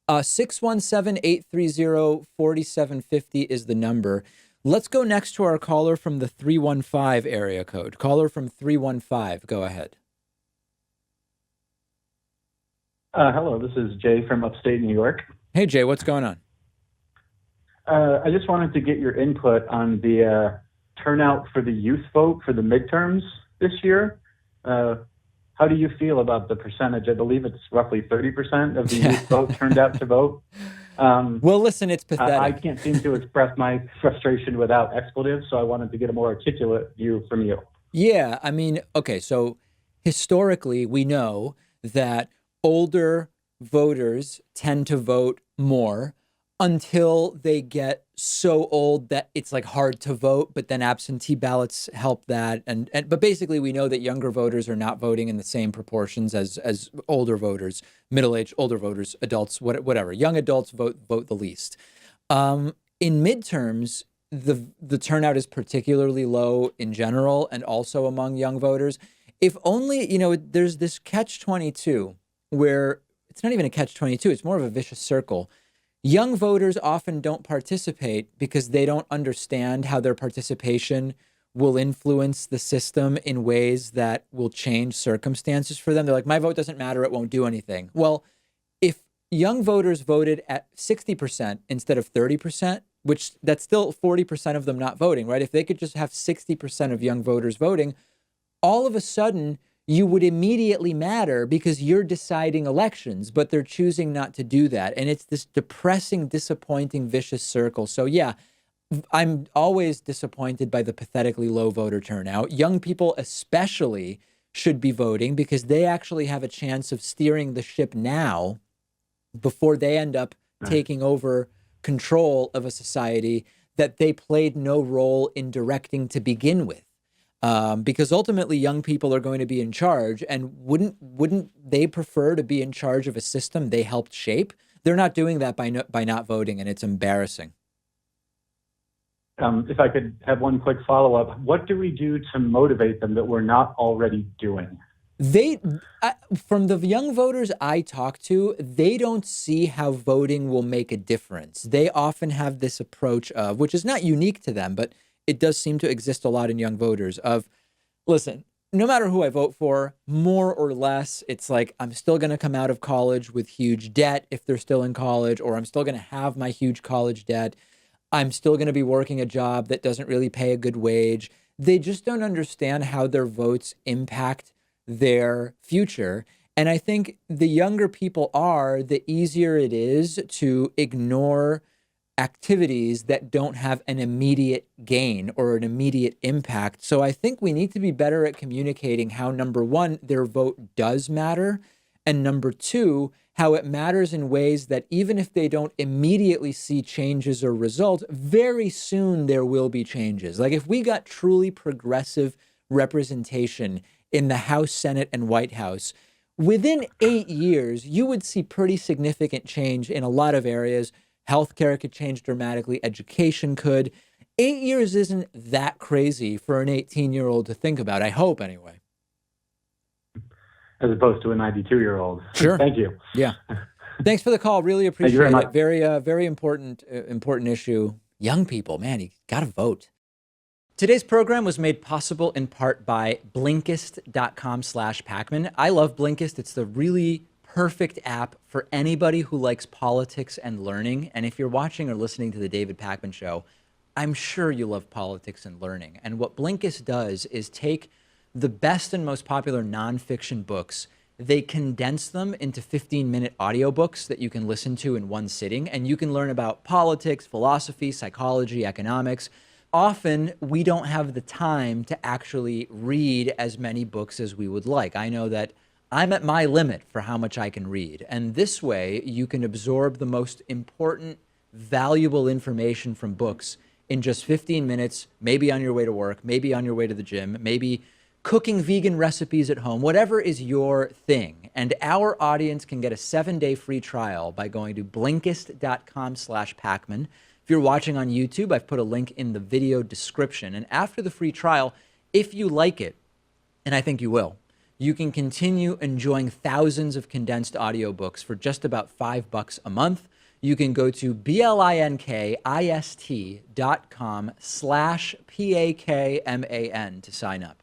617-830-4750 is the number. Let's go next to our caller from the 315 area code. Caller from 315, go ahead. Hello, this is Jay from upstate New York. Hey, Jay, what's going on? I just wanted to get your input on the turnout for the youth vote for the midterms this year. How do you feel about the percentage? I believe it's roughly 30% of the youth vote turned out to vote. Well, listen, it's pathetic. I can't seem to express my frustration without expletives, so I wanted to get a more articulate view from you. Yeah, I mean, okay, so historically, we know that older voters tend to vote more until they get so old that it's like hard to vote, but then absentee ballots help that. But basically we know that younger voters are not voting in the same proportions as older voters, middle-aged, older voters, adults, whatever. Young adults vote the least. In midterms, the turnout is particularly low in general and also among young voters. If only, there's this catch-22 where it's not even a catch-22, it's more of a vicious circle. Young voters often don't participate because they don't understand how their participation will influence the system in ways that will change circumstances for them. They're like, my vote doesn't matter, it won't do anything. Well, if young voters voted at 60% instead of 30%, which that's still 40% of them not voting, right? If they could just have 60% of young voters voting, all of a sudden you would immediately matter because you're deciding elections, but they're choosing not to do that. And it's this depressing, disappointing, vicious circle. So yeah, I'm always disappointed by the pathetically low voter turnout. Young people especially should be voting because they actually have a chance of steering the ship now before they end up taking over control of a society that they played no role in directing to begin with. Because ultimately young people are going to be in charge, and wouldn't they prefer to be in charge of a system they helped shape? They're not doing that by not voting, and it's embarrassing. If I could have one quick follow-up, what do we do to motivate them that we're not already doing? From the young voters I talk to, they don't see how voting will make a difference. They often have this approach of, which is not unique to them, but it does seem to exist a lot in young voters of, listen, no matter who I vote for, more or less, it's like, I'm still going to come out of college with huge debt if they're still in college, or I'm still going to have my huge college debt. I'm still going to be working a job that doesn't really pay a good wage. They just don't understand how their votes impact their future. And I think the younger people are, the easier it is to ignore activities that don't have an immediate gain or an immediate impact. So I think we need to be better at communicating how, number one, their vote does matter, and number two, how it matters in ways that even if they don't immediately see changes or results, very soon there will be changes. Like if we got truly progressive representation in the House, Senate, and White House, within 8 years, you would see pretty significant change in a lot of areas. Healthcare could change dramatically. Education could. 8 years isn't that crazy for an 18-year-old to think about, I hope anyway. As opposed to a 92-year-old. Sure. Thank you. Yeah. Thanks for the call. Really appreciate very much. it. Very important issue. Young people, man, you got to vote. Today's program was made possible in part by Blinkist.com/Pakman. I love Blinkist. It's the really perfect app for anybody who likes politics and learning. And if you're watching or listening to the David Pakman Show, I'm sure you love politics and learning. And what Blinkist does is take the best and most popular nonfiction books, they condense them into 15-minute audiobooks that you can listen to in one sitting, and you can learn about politics, philosophy, psychology, economics. Often, we don't have the time to actually read as many books as we would like. I know that I'm at my limit for how much I can read. And this way, you can absorb the most important, valuable information from books in just 15 minutes, maybe on your way to work, maybe on your way to the gym, maybe cooking vegan recipes at home, whatever is your thing. And our audience can get a 7-day free trial by going to Blinkist.com/Pakman. If you're watching on YouTube, I've put a link in the video description. And after the free trial, if you like it, and I think you will, you can continue enjoying thousands of condensed audiobooks for just about $5 a month. You can go to blinkist.com/PAKMAN to sign up.